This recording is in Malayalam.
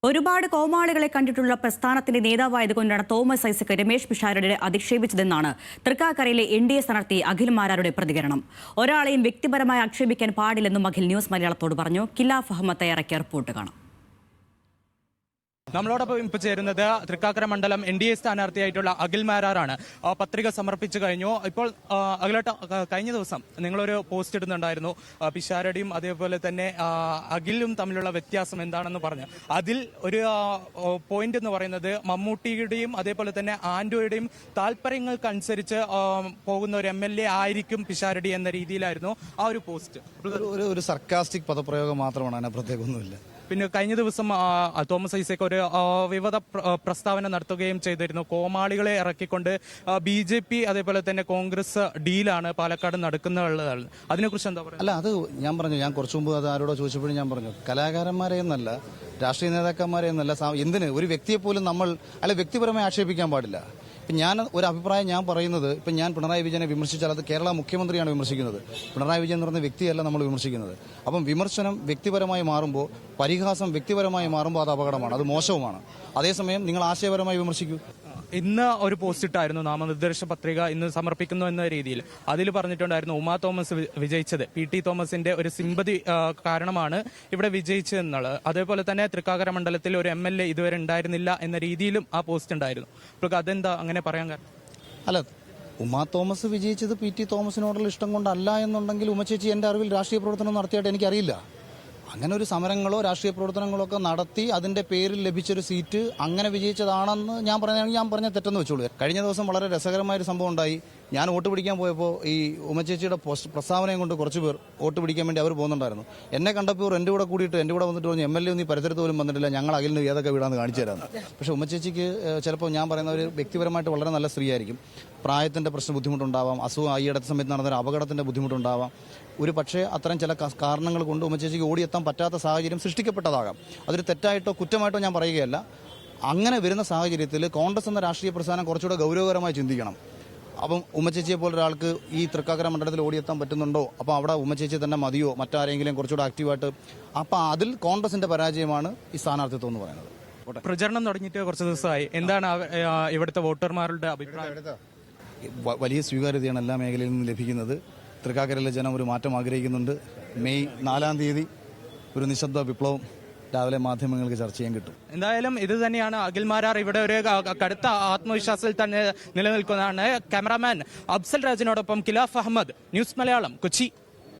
ഒരുപാട് കോമാളികളെ കണ്ടിട്ടുള്ള പ്രസ്ഥാനത്തിന്റെ നേതാവായതുകൊണ്ടാണ് തോമസ് ഐസക് രമേശ് പിഷാരടിയെ അധിക്ഷേപിച്ചതെന്നാണ് തൃക്കാക്കരയിലെ NDA സ്ഥാനാർത്ഥി അഖിൽ മാരാരുടെ പ്രതികരണം. ഒരാളെയും വ്യക്തിപരമായി ആക്ഷേപിക്കാൻ പാടില്ലെന്നും അഖിൽ ന്യൂസ് മലയാളത്തോട് പറഞ്ഞു. കിലാഫ് അഹമ്മദ് തയ്യാറാക്കിയ റിപ്പോർട്ട് കാണാം. നമ്മളോടൊപ്പം ഇപ്പോൾ ചേരുന്നത് തൃക്കാക്കര മണ്ഡലം NDA സ്ഥാനാർത്ഥിയായിട്ടുള്ള അഖിൽ മാരാറാണ്. പത്രിക സമർപ്പിച്ചു കഴിഞ്ഞു. ഇപ്പോൾ അഖിലേട്ട, കഴിഞ്ഞ ദിവസം നിങ്ങളൊരു പോസ്റ്റ് ഇടുന്നുണ്ടായിരുന്നു, പിഷാരടിയും അതേപോലെ തന്നെ അഖിലും തമ്മിലുള്ള വ്യത്യാസം എന്താണെന്ന് പറഞ്ഞു. അതിൽ ഒരു പോയിന്റ് എന്ന് പറയുന്നത് മമ്മൂട്ടിയുടെയും അതേപോലെ തന്നെ ആന്റോയുടെയും താല്പര്യങ്ങൾക്കനുസരിച്ച് പോകുന്ന ഒരു MLA ആയിരിക്കും പിഷാരടി എന്ന രീതിയിലായിരുന്നു ആ ഒരു പോസ്റ്റ്. ഒരു സർക്കാസ്റ്റിക് പദപ്രയോഗം മാത്രമാണ്, അതിനെ പ്രത്യേകമൊന്നുമില്ല. പിന്നെ കഴിഞ്ഞ ദിവസം തോമസ് ഐസക് ഒരു വിവാദ പ്രസ്താവന നടത്തുകയും ചെയ്തിരുന്നു. കോമാളികളെ ഇറക്കിക്കൊണ്ട് BJP അതേപോലെ തന്നെ കോൺഗ്രസ് ഡീലാണ് പാലക്കാട് നടക്കുന്നുള്ളത്. അതിനെക്കുറിച്ച് എന്താ പറയുക? അല്ല, അത് ഞാൻ കുറച്ചു മുമ്പ് അത് ആരോടോ ചോദിച്ചപ്പോഴും ഞാൻ പറഞ്ഞു, കലാകാരന്മാരെ എന്നല്ല, രാഷ്ട്രീയ നേതാക്കന്മാരെ എന്നല്ല, എന്തിന് ഒരു വ്യക്തിയെ പോലും നമ്മൾ വ്യക്തിപരമായി ആക്ഷേപിക്കാൻ പാടില്ല. ഇപ്പം ഞാൻ ഒരു അഭിപ്രായം ഞാൻ പറയുന്നത്, ഇപ്പം ഞാൻ പിണറായി വിജയനെ വിമർശിച്ചാൽ അത് കേരള മുഖ്യമന്ത്രിയാണ് വിമർശിക്കുന്നത്. പിണറായി വിജയൻ എന്ന് പറയുന്ന വ്യക്തിയല്ല നമ്മൾ വിമർശിക്കുന്നത്. അപ്പം വിമർശനം വ്യക്തിപരമായി മാറുമ്പോൾ, പരിഹാസം വ്യക്തിപരമായി മാറുമ്പോൾ അത് അപകടമാണ്, അത് മോശവുമാണ്. അതേസമയം നിങ്ങൾ ആശയപരമായി വിമർശിക്കൂ. ഇന്ന് ഒരു പോസ്റ്റ് ഇട്ടായിരുന്നു, നാമനിർദ്ദേശ പത്രിക ഇന്ന് സമർപ്പിക്കുന്നു എന്ന രീതിയിൽ. അതിൽ പറഞ്ഞിട്ടുണ്ടായിരുന്നു ഉമാ തോമസ് വിജയിച്ചത് PT തോമസിന്റെ ഒരു സിമ്പതി കാരണമാണ് ഇവിടെ വിജയിച്ചതെന്നുള്ളത്. അതേപോലെ തന്നെ തൃക്കാക്കര മണ്ഡലത്തിൽ ഒരു MLA ഇതുവരെ ഉണ്ടായിരുന്നില്ല എന്ന രീതിയിലും ആ പോസ്റ്റ് ഉണ്ടായിരുന്നു. അപ്പോൾ അതെന്താ അങ്ങനെ പറയാൻ കാരണം? അല്ല, ഉമാ തോമസ് വിജയിച്ചത് PT തോമസിനോടുള്ള ഇഷ്ടം കൊണ്ടല്ല എന്നുണ്ടെങ്കിൽ ഉമ്മച്ചേച്ചി എൻ്റെ അറിവിൽ രാഷ്ട്രീയ പ്രവർത്തനം നടത്തിയായിട്ട് എനിക്കറിയില്ല. അങ്ങനെ ഒരു സമരങ്ങളോ രാഷ്ട്രീയ പ്രവർത്തനങ്ങളോ ഒക്കെ നടത്തി അതിന്റെ പേരിൽ ലഭിച്ചൊരു സീറ്റ് അങ്ങനെ വിജയിച്ചതാണെന്ന് ഞാൻ പറഞ്ഞ തെറ്റെന്ന് വെച്ചോളൂ. കഴിഞ്ഞ ദിവസം വളരെ രസകരമായൊരു സംഭവം ഉണ്ടായി. ഞാൻ വോട്ട് പിടിക്കാൻ പോയപ്പോൾ ഈ ഉമ്മച്ചേച്ചിയുടെ പ്രസ്താവനയും കൊണ്ട് കുറച്ച് പേർ വോട്ട് പിടിക്കാൻ വേണ്ടി അവർ പോകുന്നുണ്ടായിരുന്നു. എന്നെ കണ്ടപ്പോൾ എൻ്റെ കൂടെ കൂടിയിട്ട് എൻ്റെ കൂടെ വന്നിട്ട് പറഞ്ഞു, MLA ഒന്നും ഈ പരിസരത്ത് പോലും വന്നിട്ടില്ല, ഞങ്ങൾ അഖിലിന് ഏതൊക്കെ വീടാന്ന് കാണിച്ചു തരാമെന്ന്. പക്ഷേ ഉമ്മച്ചേച്ചിക്ക് ചിലപ്പോൾ ഞാൻ പറയുന്ന ഒരു വ്യക്തിപരമായിട്ട് വളരെ നല്ല സ്ത്രീയായിരിക്കും. പ്രായത്തിന്റെ പ്രശ്ന ബുദ്ധിമുട്ടുണ്ടാവാം, അസുഖം ഈ അടുത്ത സമയത്ത് നടന്നൊരു അപകടത്തിന്റെ ബുദ്ധിമുട്ടുണ്ടാവാം. ഒരു പക്ഷേ അത്തരം ചില കാരണങ്ങൾ കൊണ്ട് ഉമ്മച്ചേച്ചിക്ക് ഓടിയെത്താൻ പറ്റാത്ത സാഹചര്യം സൃഷ്ടിക്കപ്പെട്ടതാകാം. അതൊരു തെറ്റായിട്ടോ കുറ്റമായിട്ടോ ഞാൻ പറയുകയല്ല. അങ്ങനെ വരുന്ന സാഹചര്യത്തിൽ കോൺഗ്രസ് എന്ന രാഷ്ട്രീയ പ്രസ്ഥാനം കുറച്ചുകൂടെ ഗൗരവകരമായി ചിന്തിക്കണം. അപ്പം ഉമ്മച്ചേച്ചിയെ പോലെ ഒരാൾക്ക് ഈ തൃക്കാക്കര മണ്ഡലത്തിൽ ഓടിയെത്താൻ പറ്റുന്നുണ്ടോ? അപ്പോൾ അവിടെ ഉമ്മച്ചേച്ചി തന്നെ മതിയോ, മറ്റാരെങ്കിലും കുറച്ചുകൂടെ ആക്റ്റീവായിട്ട്? അപ്പം അതിൽ കോൺഗ്രസിന്റെ പരാജയമാണ് ഈ സ്ഥാനാർത്ഥിത്വം എന്ന് പറയുന്നത്. പ്രചരണം തുടങ്ങിയിട്ട് കുറച്ച് ദിവസമായി. എന്താണ് ഇവിടുത്തെ വോട്ടർമാരുടെ അഭിപ്രായം? വലിയ സ്വീകാര്യതയാണ് എല്ലാ മേഖലയിൽ നിന്നും ലഭിക്കുന്നത്. തൃക്കാക്കരയിലെ ജനം ഒരു മാറ്റം ആഗ്രഹിക്കുന്നുണ്ട്. മെയ് 4-ാം തീയതി ഒരു നിശബ്ദ വിപ്ലവം രാവിലെ മാധ്യമങ്ങൾക്ക് ചർച്ച ചെയ്യാൻ കിട്ടും. എന്തായാലും ഇത് തന്നെയാണ് അഖിൽ മാരാർ ഇവിടെ ഒരു കടുത്ത ആത്മവിശ്വാസത്തിൽ തന്നെ നിലനിൽക്കുന്നതാണ്. ക്യാമറാമാൻ അഫ്സൽ രാജിനോടൊപ്പം കിലാഫ് അഹമ്മദ്, ന്യൂസ് മലയാളം, കൊച്ചി.